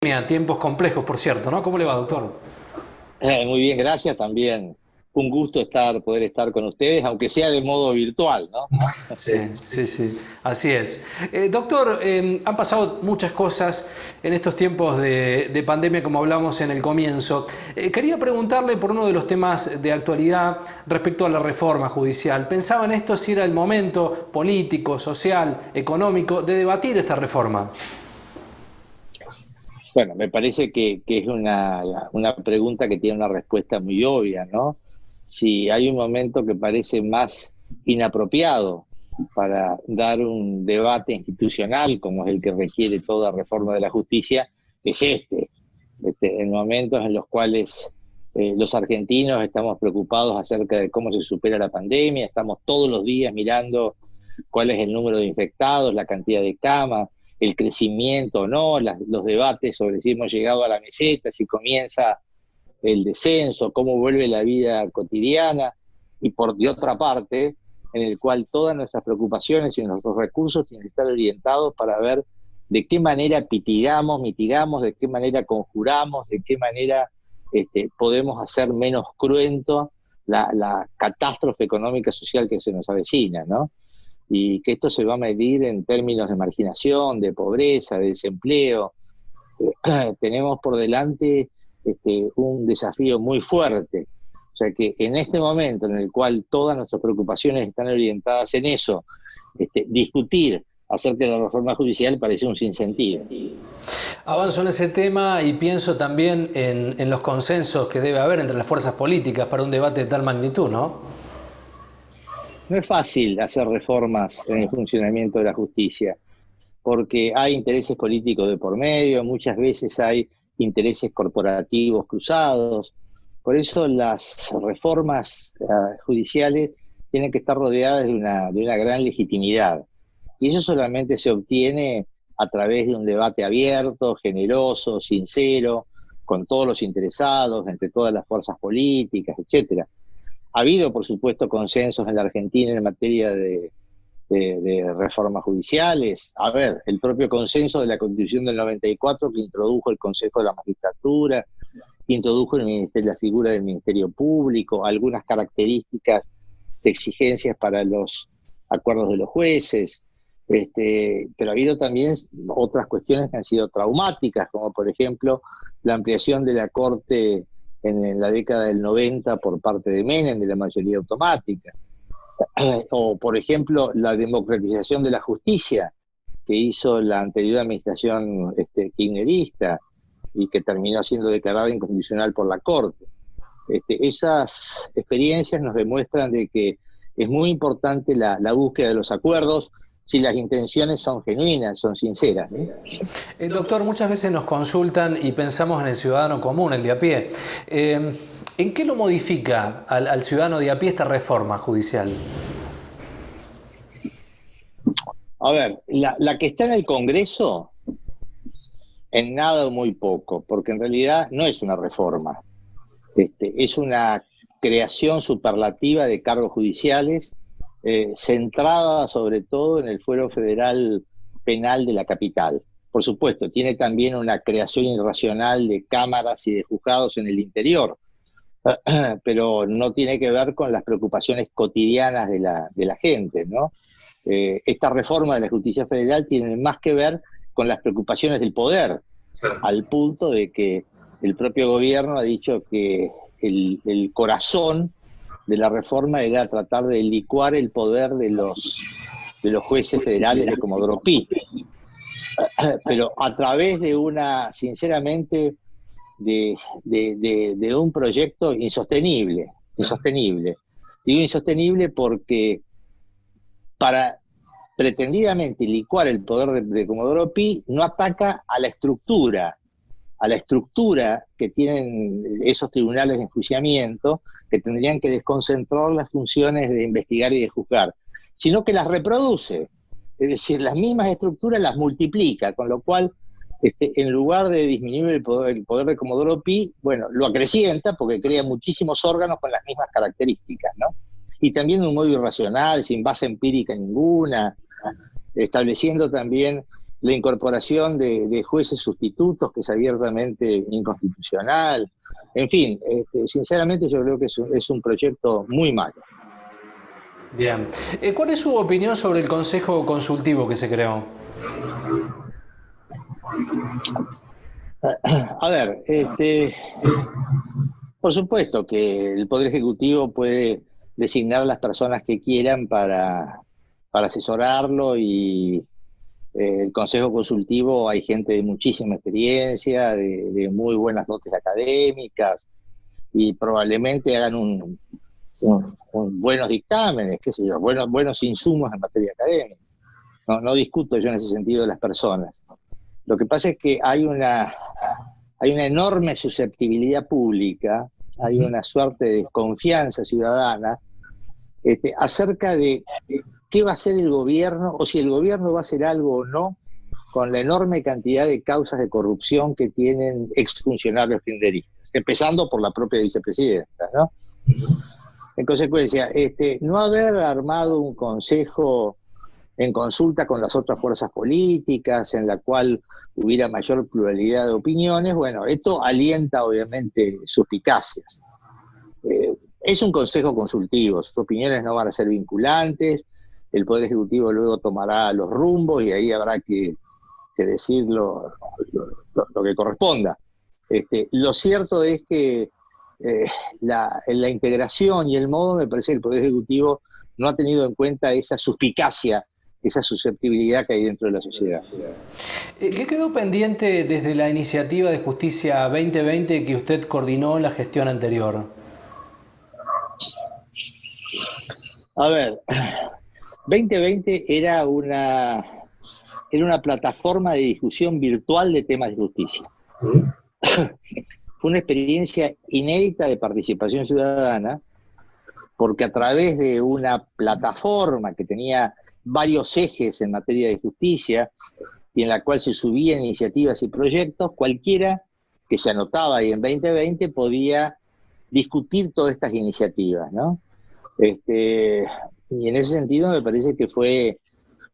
Tiempos complejos, por cierto, ¿no? ¿Cómo le va, doctor? Muy bien, gracias también. Un gusto poder estar con ustedes, aunque sea de modo virtual, ¿no? Sí, sí, sí, así es. Doctor, han pasado muchas cosas en estos tiempos de pandemia, como hablamos en el comienzo. Quería preguntarle por uno de los temas de actualidad respecto a la reforma judicial. ¿Pensaba en esto si era el momento político, social, económico de debatir esta reforma? Bueno, me parece que es una pregunta que tiene una respuesta muy obvia, ¿no? Si hay un momento que parece más inapropiado para dar un debate institucional, como es el que requiere toda reforma de la justicia, es en momentos en los cuales los argentinos estamos preocupados acerca de cómo se supera la pandemia, estamos todos los días mirando cuál es el número de infectados, la cantidad de camas, el crecimiento o no, los debates sobre si hemos llegado a la meseta, si comienza el descenso, cómo vuelve la vida cotidiana, y por de otra parte, en el cual todas nuestras preocupaciones y nuestros recursos tienen que estar orientados para ver de qué manera mitigamos, de qué manera conjuramos, de qué manera podemos hacer menos cruento la catástrofe económica social que se nos avecina, ¿no? Y que esto se va a medir en términos de marginación, de pobreza, de desempleo. Tenemos por delante un desafío muy fuerte. O sea que en este momento en el cual todas nuestras preocupaciones están orientadas en eso, discutir acerca de la reforma judicial parece un sinsentido. Avanzo en ese tema y pienso también en los consensos que debe haber entre las fuerzas políticas para un debate de tal magnitud, ¿no? No es fácil hacer reformas en el funcionamiento de la justicia, porque hay intereses políticos de por medio, muchas veces hay intereses corporativos cruzados. Por eso las reformas judiciales tienen que estar rodeadas de una gran legitimidad. Y eso solamente se obtiene a través de un debate abierto, generoso, sincero, con todos los interesados, entre todas las fuerzas políticas, etcétera. Ha habido, por supuesto, consensos en la Argentina en materia de reformas judiciales. A ver, el propio consenso de la Constitución del 94 que introdujo el Consejo de la Magistratura, que introdujo la figura del Ministerio Público, algunas características de exigencias para los acuerdos de los jueces. Pero ha habido también otras cuestiones que han sido traumáticas, como por ejemplo la ampliación de la Corte en la década del 90 por parte de Menem, de la mayoría automática. O, por ejemplo, la democratización de la justicia que hizo la anterior administración kirchnerista y que terminó siendo declarada inconstitucional por la Corte. Esas experiencias nos demuestran de que es muy importante la búsqueda de los acuerdos si las intenciones son genuinas, son sinceras, ¿no? Doctor, muchas veces nos consultan y pensamos en el ciudadano común, el de a pie. ¿En qué lo modifica al ciudadano de a pie esta reforma judicial? A ver, la que está en el Congreso, en nada o muy poco, porque en realidad no es una reforma. Es una creación superlativa de cargos judiciales, centrada sobre todo en el fuero federal penal de la capital. Por supuesto, tiene también una creación irracional de cámaras y de juzgados en el interior, pero no tiene que ver con las preocupaciones cotidianas de la gente, ¿no? Esta reforma de la justicia federal tiene más que ver con las preocupaciones del poder, al punto de que el propio gobierno ha dicho que el corazón de la reforma era tratar de licuar el poder de los jueces federales de Comodoro Pi, pero a través de sinceramente, de un proyecto insostenible. Digo insostenible porque para pretendidamente licuar el poder de Comodoro Pi no ataca a la estructura que tienen esos tribunales de enjuiciamiento, que tendrían que desconcentrar las funciones de investigar y de juzgar, sino que las reproduce. Es decir, las mismas estructuras las multiplica, con lo cual, en lugar de disminuir el poder de Comodoro Pi, bueno, lo acrecienta porque crea muchísimos órganos con las mismas características, ¿no? Y también de un modo irracional, sin base empírica ninguna, estableciendo también la incorporación de jueces sustitutos, que es abiertamente inconstitucional. En fin, sinceramente yo creo que es un proyecto muy malo. Bien. ¿Cuál es su opinión sobre el Consejo Consultivo que se creó? A ver, por supuesto que el Poder Ejecutivo puede designar las personas que quieran para asesorarlo, y el Consejo Consultivo hay gente de muchísima experiencia, de muy buenas dotes académicas, y probablemente hagan buenos dictámenes, qué sé yo, buenos insumos en materia académica. No discuto yo en ese sentido de las personas. Lo que pasa es que hay una enorme susceptibilidad pública, hay una suerte de desconfianza ciudadana acerca de qué va a hacer el gobierno, o si el gobierno va a hacer algo o no, con la enorme cantidad de causas de corrupción que tienen exfuncionarios kirchneristas, empezando por la propia vicepresidenta, ¿no? En consecuencia, no haber armado un consejo en consulta con las otras fuerzas políticas, en la cual hubiera mayor pluralidad de opiniones, bueno, esto alienta obviamente suspicacias. Es un consejo consultivo, sus opiniones no van a ser vinculantes, el Poder Ejecutivo luego tomará los rumbos y ahí habrá que decir lo que corresponda. Lo cierto es que la integración y el modo, me parece que el Poder Ejecutivo no ha tenido en cuenta esa suspicacia, esa susceptibilidad que hay dentro de la sociedad. ¿Qué quedó pendiente desde la iniciativa de Justicia 2020 que usted coordinó en la gestión anterior? A ver, 2020 era una plataforma de discusión virtual de temas de justicia. Fue una experiencia inédita de participación ciudadana, porque a través de una plataforma que tenía varios ejes en materia de justicia y en la cual se subían iniciativas y proyectos, cualquiera que se anotaba ahí en 2020 podía discutir todas estas iniciativas, ¿no? Y en ese sentido me parece que fue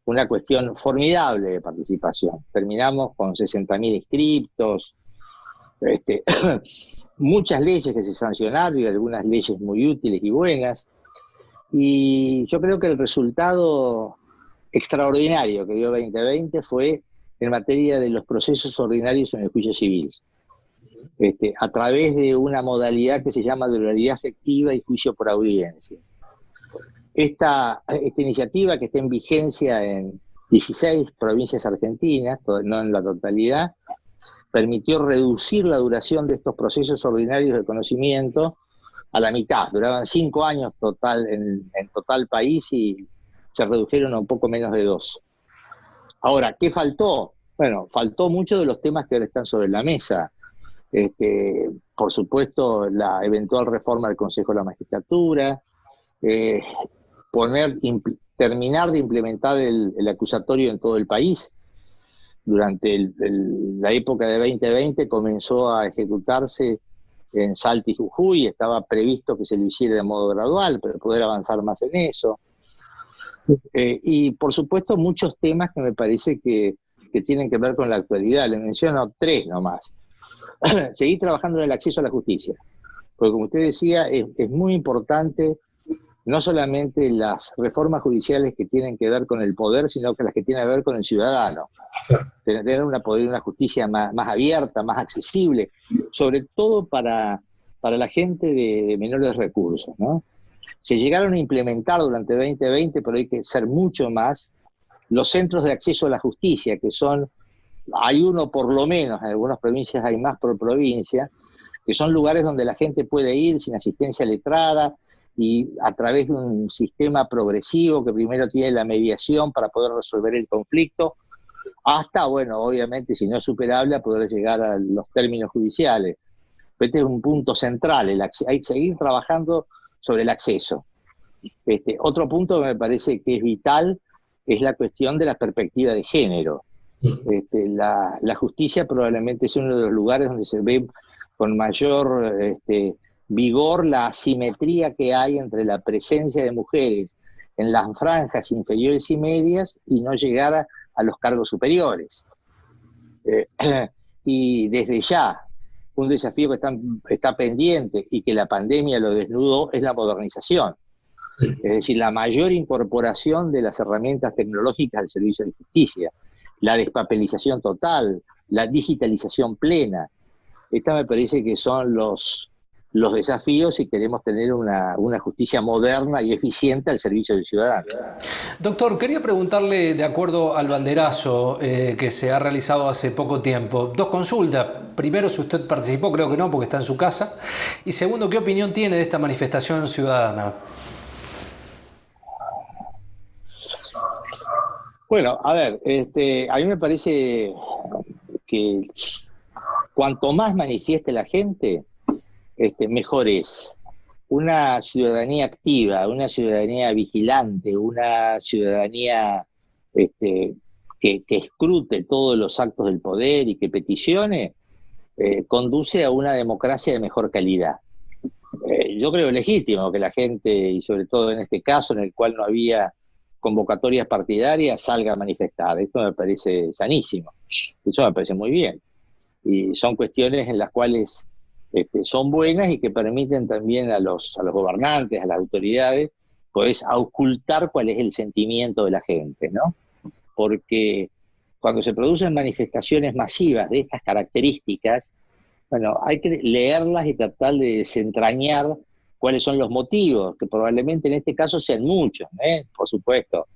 una cuestión formidable de participación. Terminamos con 60.000 inscriptos, muchas leyes que se sancionaron y algunas leyes muy útiles y buenas. Y yo creo que el resultado extraordinario que dio 2020 fue en materia de los procesos ordinarios en el juicio civil, a través de una modalidad que se llama de oralidad efectiva y juicio por audiencia. Esta iniciativa, que está en vigencia en 16 provincias argentinas, no en la totalidad, permitió reducir la duración de estos procesos ordinarios de conocimiento a la mitad. Duraban 5 años total en total país y se redujeron a un poco menos de 2. Ahora, ¿qué faltó? Bueno, faltó mucho de los temas que ahora están sobre la mesa. Por supuesto, la eventual reforma del Consejo de la Magistratura, terminar de implementar el acusatorio en todo el país. Durante la época de 2020 comenzó a ejecutarse en Salta y Jujuy, estaba previsto que se lo hiciera de modo gradual, pero poder avanzar más en eso. Y por supuesto muchos temas que me parece que tienen que ver con la actualidad. Les menciono 3 nomás. Seguir trabajando en el acceso a la justicia, porque como usted decía, es muy importante no solamente las reformas judiciales que tienen que ver con el poder, sino que las que tienen que ver con el ciudadano. Tener una justicia más abierta, más accesible, sobre todo para la gente de menores recursos, ¿no? Se llegaron a implementar durante 2020, pero hay que ser mucho más, los centros de acceso a la justicia, que hay uno por lo menos, en algunas provincias hay más por provincia, que son lugares donde la gente puede ir sin asistencia letrada y a través de un sistema progresivo que primero tiene la mediación para poder resolver el conflicto, hasta, bueno, obviamente, si no es superable, a poder llegar a los términos judiciales. Este es un punto central, hay que seguir trabajando sobre el acceso. Otro punto que me parece que es vital es la cuestión de la perspectiva de género. La justicia probablemente es uno de los lugares donde se ve con mayor vigor la asimetría que hay entre la presencia de mujeres en las franjas inferiores y medias y no llegar a los cargos superiores. Y desde ya, un desafío que está pendiente y que la pandemia lo desnudó es la modernización. Es decir, la mayor incorporación de las herramientas tecnológicas al servicio de justicia, la despapelización total, la digitalización plena. Esta me parece que son los desafíos si queremos tener una justicia moderna y eficiente al servicio del ciudadano. Doctor, quería preguntarle, de acuerdo al banderazo que se ha realizado hace poco tiempo, dos consultas. Primero, si usted participó, creo que no, porque está en su casa. Y segundo, ¿qué opinión tiene de esta manifestación ciudadana? Bueno, a ver, a mí me parece que cuanto más manifieste la gente, mejor es. Una ciudadanía activa, una ciudadanía vigilante, una ciudadanía que escrute todos los actos del poder y que peticione, conduce a una democracia de mejor calidad. Yo creo legítimo que la gente, y sobre todo en este caso en el cual no había convocatorias partidarias, salga a manifestar. Esto me parece sanísimo. Eso me parece muy bien. Y son cuestiones en las cuales son buenas y que permiten también a los gobernantes, a las autoridades, pues ocultar cuál es el sentimiento de la gente, ¿no? Porque cuando se producen manifestaciones masivas de estas características, bueno, hay que leerlas y tratar de desentrañar cuáles son los motivos, que probablemente en este caso sean muchos, por supuesto.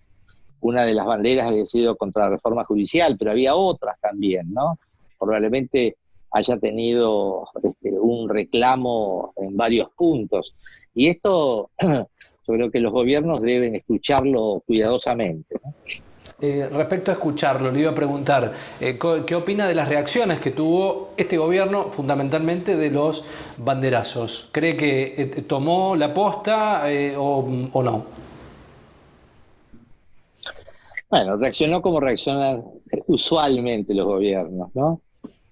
Una de las banderas había sido contra la reforma judicial, pero había otras también, ¿no? Probablemente haya tenido un reclamo en varios puntos. Y esto yo creo que los gobiernos deben escucharlo cuidadosamente, ¿no? Respecto a escucharlo, le iba a preguntar, ¿qué opina de las reacciones que tuvo este gobierno, fundamentalmente de los banderazos? ¿Cree que tomó la posta o no? Bueno, reaccionó como reaccionan usualmente los gobiernos, ¿no?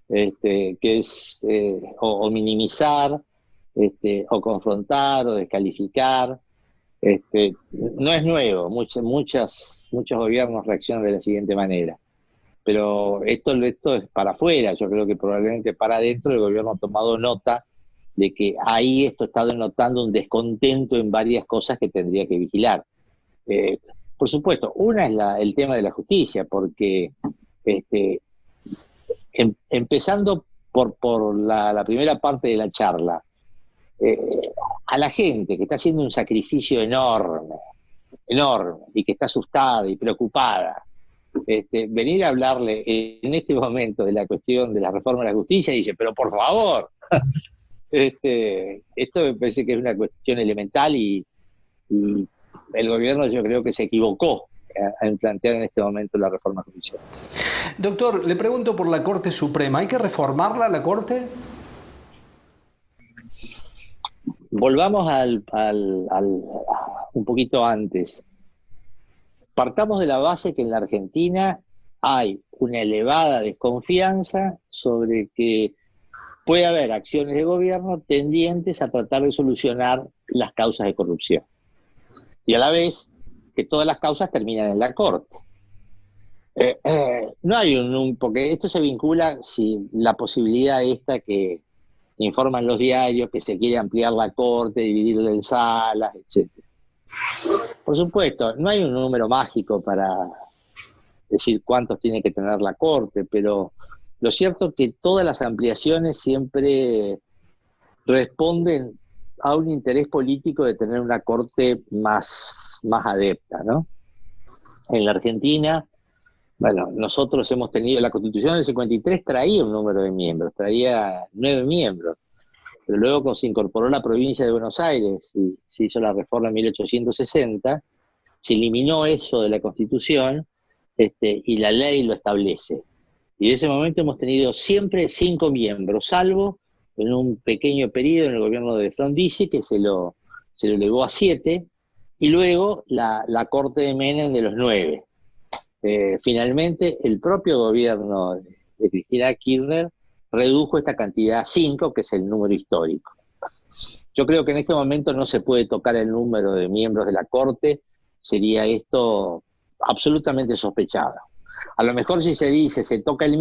Que es o minimizar, o confrontar, o descalificar. No es nuevo, muchos gobiernos reaccionan de la siguiente manera, pero esto es para afuera. Yo creo que probablemente para adentro el gobierno ha tomado nota de que ahí esto está denotando un descontento en varias cosas que tendría que vigilar. Por supuesto, una es el tema de la justicia, porque empezando por la primera parte de la charla, a la gente que está haciendo un sacrificio enorme, y que está asustada y preocupada, venir a hablarle en este momento de la cuestión de la reforma de la justicia, dice, pero por favor, esto me parece que es una cuestión elemental y el gobierno yo creo que se equivocó en plantear en este momento la reforma judicial. Doctor, le pregunto por la Corte Suprema, ¿hay que reformarla la Corte? Volvamos un poquito antes. Partamos de la base que en la Argentina hay una elevada desconfianza sobre que puede haber acciones de gobierno tendientes a tratar de solucionar las causas de corrupción. Y a la vez que todas las causas terminan en la Corte. No hay porque esto se vincula, si la posibilidad esta que informan los diarios, que se quiere ampliar la Corte, dividirla en salas, etc. Por supuesto, no hay un número mágico para decir cuántos tiene que tener la Corte, pero lo cierto es que todas las ampliaciones siempre responden a un interés político de tener una Corte más adepta, ¿no? En la Argentina, bueno, nosotros hemos tenido, la Constitución del 53 traía un número de miembros, traía 9 miembros, pero luego cuando se incorporó la provincia de Buenos Aires y se hizo la reforma en 1860, se eliminó eso de la Constitución y la ley lo establece. Y de ese momento hemos tenido siempre 5 miembros, salvo en un pequeño periodo en el gobierno de Frondizi, que se lo elevó a 7, y luego la Corte de Menem de los 9. Finalmente, el propio gobierno de Cristina Kirchner redujo esta cantidad a 5, que es el número histórico. Yo creo que en este momento no se puede tocar el número de miembros de la Corte, sería esto absolutamente sospechado. A lo mejor si se dice, se toca el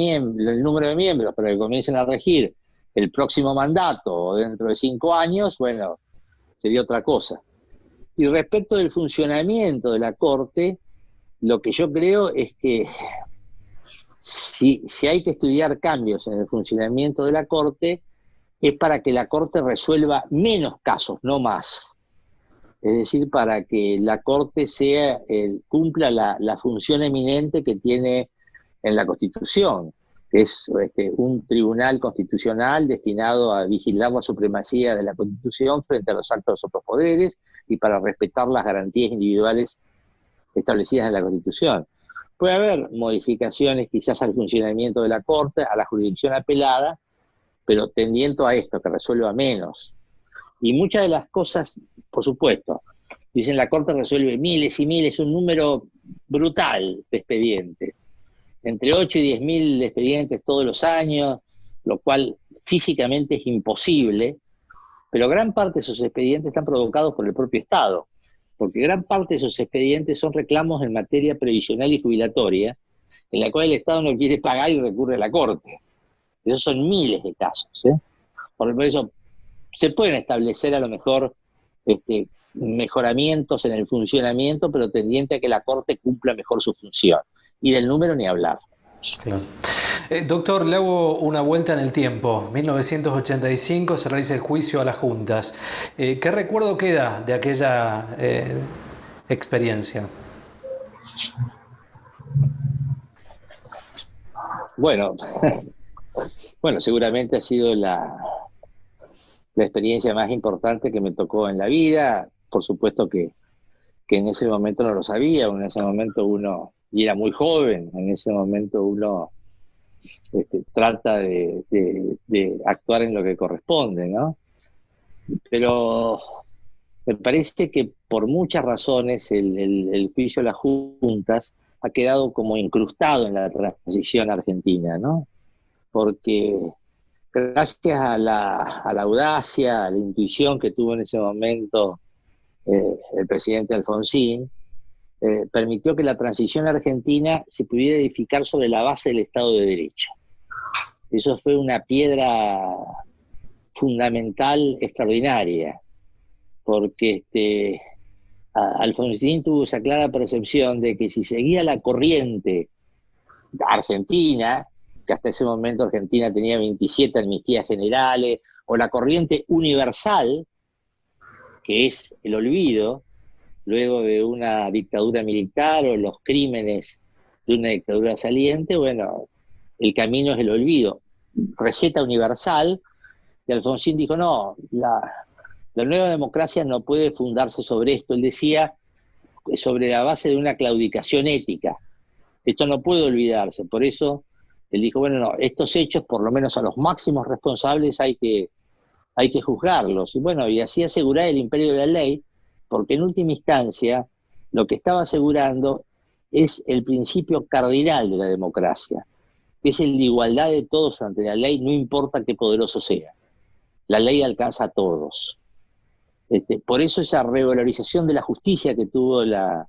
número de miembros, pero que comiencen a regir el próximo mandato o dentro de 5 años, bueno, sería otra cosa. Y respecto del funcionamiento de la Corte, lo que yo creo es que si hay que estudiar cambios en el funcionamiento de la Corte, es para que la Corte resuelva menos casos, no más. Es decir, para que la Corte cumpla la función eminente que tiene en la Constitución, que es un tribunal constitucional destinado a vigilar la supremacía de la Constitución frente a los actos de los otros poderes y para respetar las garantías individuales establecidas en la Constitución. Puede haber modificaciones quizás al funcionamiento de la Corte, a la jurisdicción apelada, pero tendiendo a esto, que resuelva menos. Y muchas de las cosas, por supuesto, dicen la Corte resuelve miles y miles, un número brutal de expedientes, entre 8 y 10 mil expedientes todos los años, lo cual físicamente es imposible, pero gran parte de esos expedientes están provocados por el propio Estado, porque gran parte de esos expedientes son reclamos en materia previsional y jubilatoria, en la cual el Estado no quiere pagar y recurre a la Corte. Esos son miles de casos. Por eso se pueden establecer a lo mejor mejoramientos en el funcionamiento, pero tendiente a que la Corte cumpla mejor su función. Y del número ni hablar. Claro. Doctor, le hago una vuelta en el tiempo. 1985 se realiza el juicio a las juntas. ¿Qué recuerdo queda de aquella experiencia? Bueno, seguramente ha sido la experiencia más importante que me tocó en la vida. Por supuesto que en ese momento no lo sabía, en ese momento uno, y era muy joven, en ese momento uno trata de actuar en lo que corresponde, ¿no? Pero me parece que por muchas razones el juicio a las juntas ha quedado como incrustado en la transición argentina, ¿no? Porque gracias a la audacia, a la intuición que tuvo en ese momento el presidente Alfonsín, permitió que la transición argentina se pudiera edificar sobre la base del Estado de Derecho. Eso fue una piedra fundamental, extraordinaria, porque Alfonsín tuvo esa clara percepción de que si seguía la corriente argentina, que hasta ese momento Argentina tenía 27 amnistías generales, o la corriente universal, que es el olvido, luego de una dictadura militar o los crímenes de una dictadura saliente, bueno, el camino es el olvido. Receta universal, y Alfonsín dijo, no, la nueva democracia no puede fundarse sobre esto. Él decía, sobre la base de una claudicación ética. Esto no puede olvidarse. Por eso él dijo, bueno, no, estos hechos, por lo menos a los máximos responsables, hay que juzgarlos. Y bueno, y así asegurar el imperio de la ley, porque en última instancia lo que estaba asegurando es el principio cardinal de la democracia, que es el de igualdad de todos ante la ley, no importa qué poderoso sea. La ley alcanza a todos. Por eso esa revalorización de la justicia que tuvo la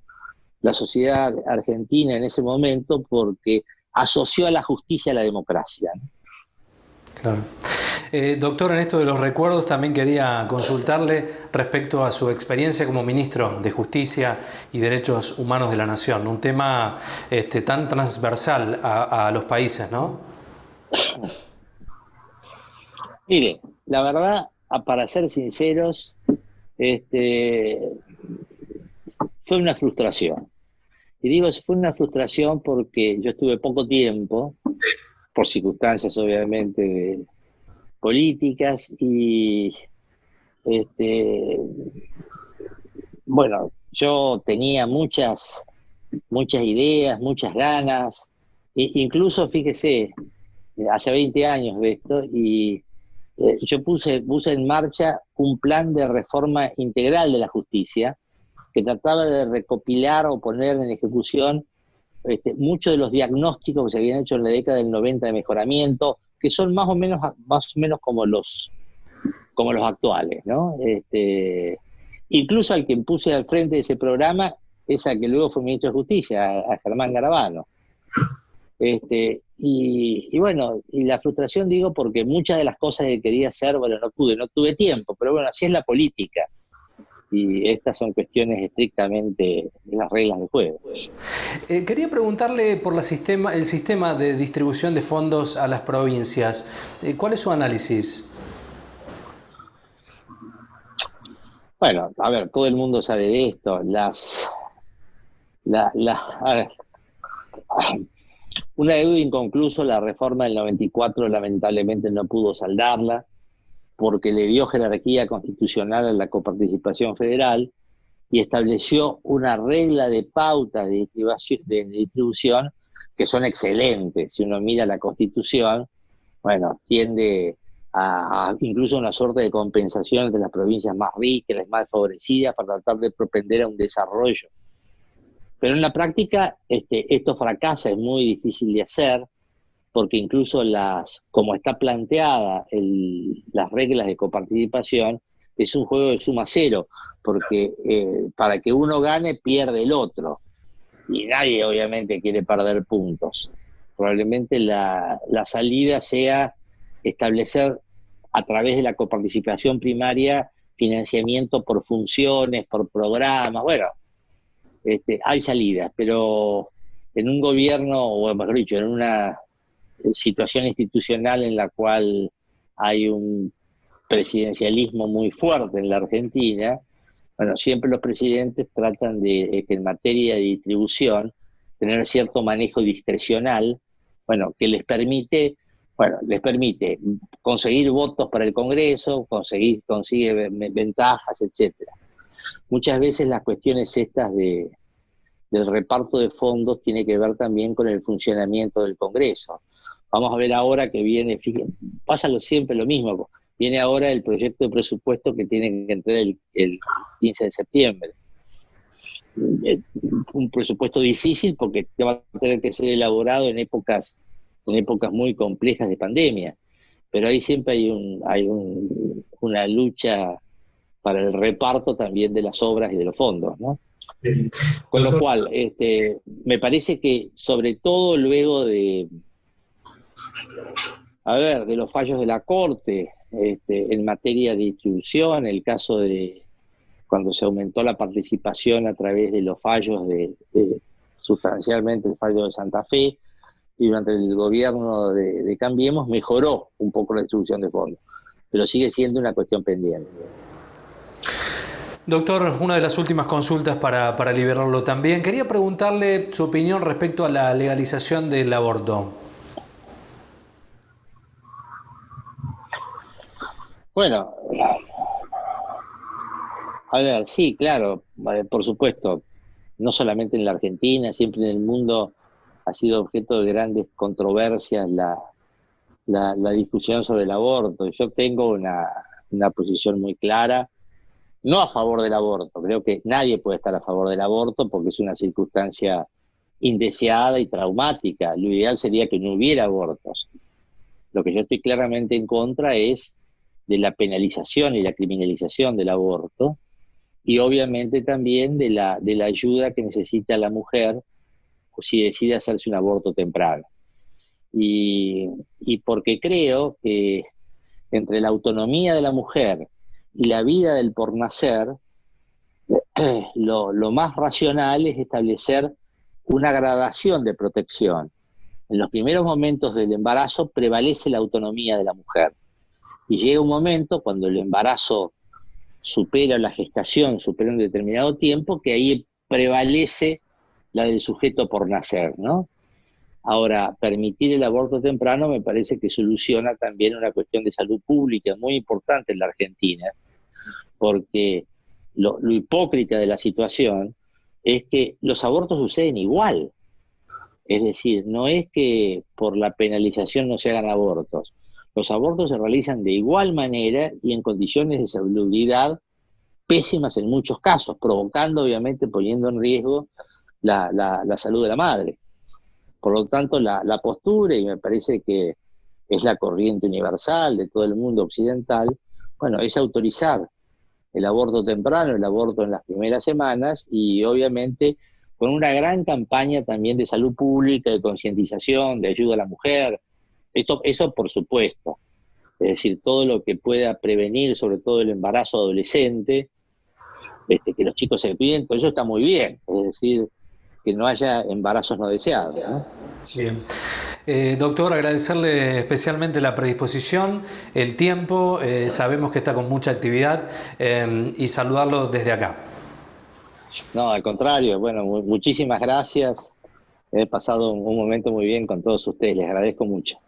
sociedad argentina en ese momento, porque asoció a la justicia a la democracia, ¿no? Claro. Doctor, en esto de los recuerdos también quería consultarle respecto a su experiencia como ministro de Justicia y Derechos Humanos de la Nación, un tema tan transversal a los países, ¿no? Mire, la verdad, para ser sinceros, fue una frustración. Y digo, fue una frustración porque yo estuve poco tiempo, por circunstancias obviamente políticas, y bueno, yo tenía muchas ideas, muchas ganas, incluso fíjese, hace 20 años de esto, y yo puse en marcha un plan de reforma integral de la justicia que trataba de recopilar o poner en ejecución muchos de los diagnósticos que se habían hecho en la década del 90 de mejoramiento, que son más o menos como los actuales, ¿no? Incluso al que puse al frente de ese programa es al que luego fue ministro de Justicia, a Germán Garabano. Y bueno, y la frustración digo porque muchas de las cosas que quería hacer, bueno, no tuve tiempo, pero bueno, así es la política. Y estas son cuestiones estrictamente de las reglas del juego. Quería preguntarle por el sistema de distribución de fondos a las provincias. ¿Cuál es su análisis? Bueno, a ver, todo el mundo sabe de esto. A ver, una deuda inconcluso, la reforma del 94 lamentablemente no pudo saldarla porque le dio jerarquía constitucional a la coparticipación federal y estableció una regla de pauta de distribución que son excelentes. Si uno mira la Constitución, bueno, tiende a incluso una suerte de compensación de las provincias más ricas, las más favorecidas, para tratar de propender a un desarrollo. Pero en la práctica esto fracasa, es muy difícil de hacer, porque incluso como está planteada las reglas de coparticipación, es un juego de suma cero, porque para que uno gane pierde el otro, y nadie obviamente quiere perder puntos. Probablemente la salida sea establecer a través de la coparticipación primaria financiamiento por funciones, por programas. Bueno, hay salidas, pero en un gobierno, o mejor dicho, en una situación institucional en la cual hay un presidencialismo muy fuerte en la Argentina, bueno, siempre los presidentes tratan de que en materia de distribución tener cierto manejo discrecional, bueno, que les permite conseguir votos para el Congreso, consigue ventajas, etcétera. Muchas veces las cuestiones estas del reparto de fondos tiene que ver también con el funcionamiento del Congreso. Vamos a ver ahora que viene, fíjense, pasa siempre lo mismo, viene ahora el proyecto de presupuesto que tiene que entrar el 15 de septiembre. Un presupuesto difícil porque va a tener que ser elaborado en épocas muy complejas de pandemia, pero ahí siempre hay una lucha para el reparto también de las obras y de los fondos, ¿no? Con lo cual, me parece que sobre todo luego de los fallos de la Corte en materia de distribución, el caso de cuando se aumentó la participación a través de los fallos sustancialmente el fallo de Santa Fe, y durante el gobierno de Cambiemos mejoró un poco la distribución de fondos, pero sigue siendo una cuestión pendiente. Doctor, una de las últimas consultas para liberarlo también. Quería preguntarle su opinión respecto a la legalización del aborto. Bueno, a ver, sí, claro, por supuesto, no solamente en la Argentina, siempre en el mundo ha sido objeto de grandes controversias la discusión sobre el aborto. Yo tengo una posición muy clara, no a favor del aborto. Creo que nadie puede estar a favor del aborto porque es una circunstancia indeseada y traumática. Lo ideal sería que no hubiera abortos. Lo que yo estoy claramente en contra es de la penalización y la criminalización del aborto, y obviamente también de la ayuda que necesita la mujer si decide hacerse un aborto temprano. Y porque creo que entre la autonomía de la mujer y la vida del por nacer, lo más racional es establecer una gradación de protección. En los primeros momentos del embarazo prevalece la autonomía de la mujer. Y llega un momento, cuando el embarazo supera la gestación, supera un determinado tiempo, que ahí prevalece la del sujeto por nacer, ¿no? Ahora, permitir el aborto temprano me parece que soluciona también una cuestión de salud pública muy importante en la Argentina, porque lo hipócrita de la situación es que los abortos suceden igual. Es decir, no es que por la penalización no se hagan abortos. Los abortos se realizan de igual manera y en condiciones de salubridad pésimas en muchos casos, provocando, obviamente, poniendo en riesgo la salud de la madre. Por lo tanto, la postura, y me parece que es la corriente universal de todo el mundo occidental, bueno, es autorizar el aborto temprano, el aborto en las primeras semanas, y obviamente con una gran campaña también de salud pública, de concientización, de ayuda a la mujer. Eso por supuesto. Es decir, todo lo que pueda prevenir, sobre todo el embarazo adolescente, que los chicos se cuiden, todo eso está muy bien. Es decir, que no haya embarazos no deseados, ¿no? Bien. Doctor, agradecerle especialmente la predisposición, el tiempo, sabemos que está con mucha actividad y saludarlo desde acá. No, al contrario, bueno, muchísimas gracias. He pasado un momento muy bien con todos ustedes, les agradezco mucho.